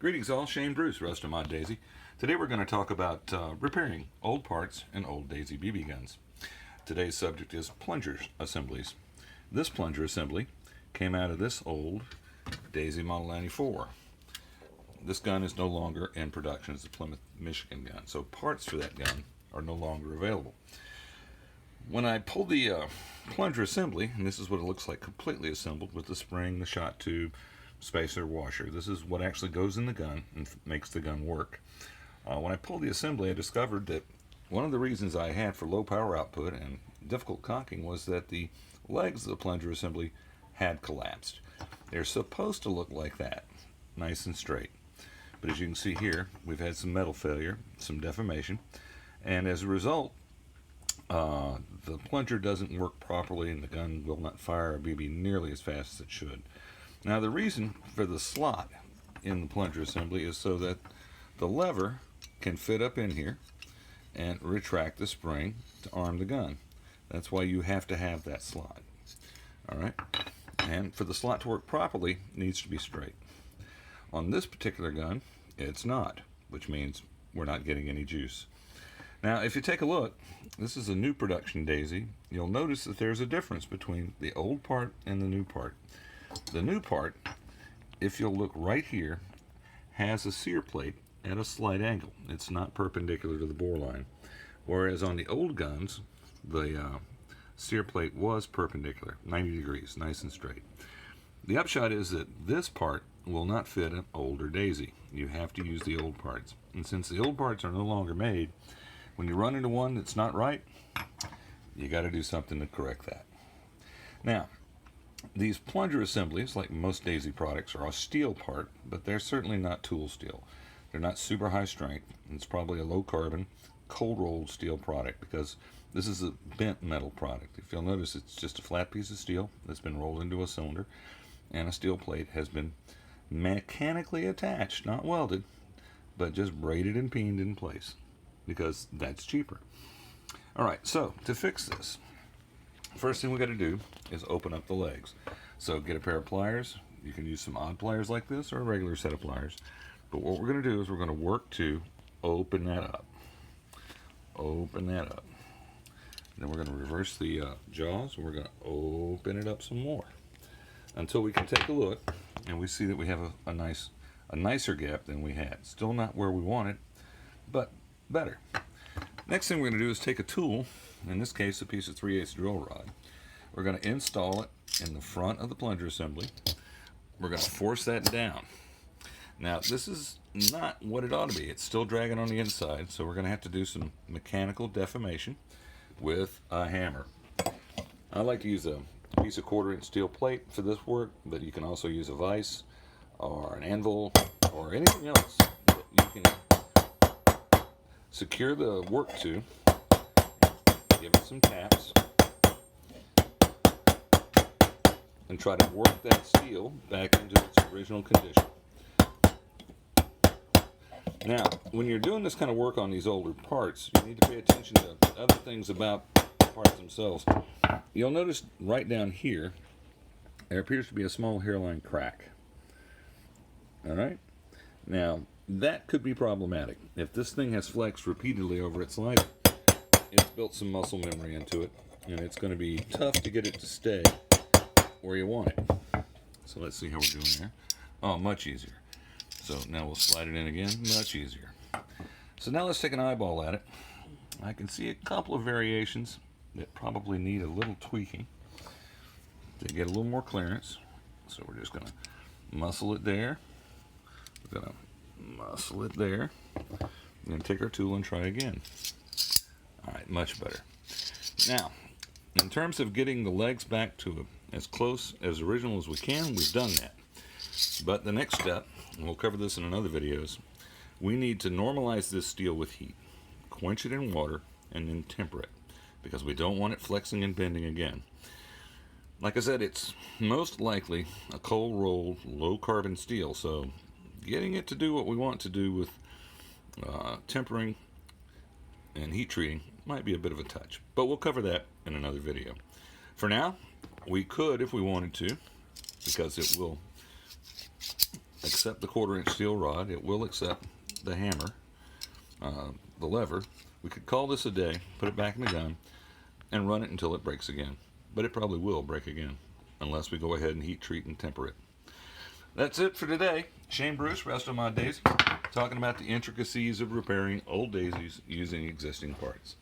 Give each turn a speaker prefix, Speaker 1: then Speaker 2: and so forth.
Speaker 1: Greetings all, Shane Bruce, Restomod Daisy. Today we're going to talk about repairing old parts and old Daisy BB guns. Today's subject is plunger assemblies. This plunger assembly came out of this old Daisy Model 94. This gun is no longer in production. It's a Plymouth, Michigan gun, so parts for that gun are no longer available. When I pulled the plunger assembly, and this is what it looks like completely assembled with the spring, the shot tube, spacer, washer. This is what actually goes in the gun and makes the gun work. When I pulled the assembly, I discovered that one of the reasons I had for low power output and difficult cocking was that the legs of the plunger assembly had collapsed. They're supposed to look like that, nice and straight. But as you can see here, we've had some metal failure, some deformation, and as a result, the plunger doesn't work properly and the gun will not fire a BB nearly as fast as it should. Now the reason for the slot in the plunger assembly is so that the lever can fit up in here and retract the spring to arm the gun. That's why you have to have that slot. Alright? And for the slot to work properly, it needs to be straight. On this particular gun, it's not, which means we're not getting any juice. Now if you take a look, this is a new production Daisy. You'll notice that there's a difference between the old part and the new part. The new part, if you'll look right here, has a sear plate at a slight angle. It's not perpendicular to the bore line. Whereas on the old guns, the sear plate was perpendicular, 90 degrees, nice and straight. The upshot is that this part will not fit an older Daisy. You have to use the old parts. And since the old parts are no longer made, when you run into one that's not right, you got to do something to correct that. Now, these plunger assemblies, like most Daisy products, are a steel part, but they're certainly not tool steel. They're not super high strength. It's probably a low carbon, cold rolled steel product because this is a bent metal product. If you'll notice, it's just a flat piece of steel that's been rolled into a cylinder, and a steel plate has been mechanically attached, not welded, but just braided and peened in place because that's cheaper. Alright, so to fix this, first thing we got to do is open up the legs. So get a pair of pliers. You can use some odd pliers like this or a regular set of pliers. But what we're going to do is we're going to work to open that up. Open that up. Then we're going to reverse the jaws and we're going to open it up some more until we can take a look and we see that we have a nicer gap than we had. Still not where we want it, but better. Next thing we're going to do is take a tool, in this case a piece of 3/8 drill rod. We're going to install it in the front of the plunger assembly. We're going to force that down. Now this is not what it ought to be. It's still dragging on the inside, so we're going to have to do some mechanical deformation with a hammer. I like to use a piece of 1/4-inch steel plate for this work, but you can also use a vise or an anvil or anything else that you can secure the work to. Give it some taps and try to work that steel back into its original condition. Now, when you're doing this kind of work on these older parts, you need to pay attention to other things about the parts themselves. You'll notice right down here, there appears to be a small hairline crack. Alright? Now, that could be problematic. If this thing has flexed repeatedly over its life, it's built some muscle memory into it, and it's going to be tough to get it to stay where you want it. So let's see how we're doing there. Oh, much easier. So now we'll slide it in again, much easier. So now let's take an eyeball at it. I can see a couple of variations that probably need a little tweaking to get a little more clearance. So we're just going to muscle it there. We're going to muscle it there. Then take our tool and try again. Alright, much better. Now, in terms of getting the legs back to as close as original as we can, we've done that. But the next step, and we'll cover this in another videos, we need to normalize this steel with heat. Quench it in water and then temper it, because we don't want it flexing and bending again. Like I said, it's most likely a cold rolled, low carbon steel, so getting it to do what we want to do with tempering and heat treating might be a bit of a touch, but we'll cover that in another video. For now, we could, if we wanted to, because it will accept the 1/4-inch steel rod. It will accept the hammer, the lever. We could call this a day, put it back in the gun, and run it until it breaks again. But it probably will break again, unless we go ahead and heat treat and temper it. That's it for today. Shane Bruce, Restomod Daisy, talking about the intricacies of repairing old daisies using existing parts.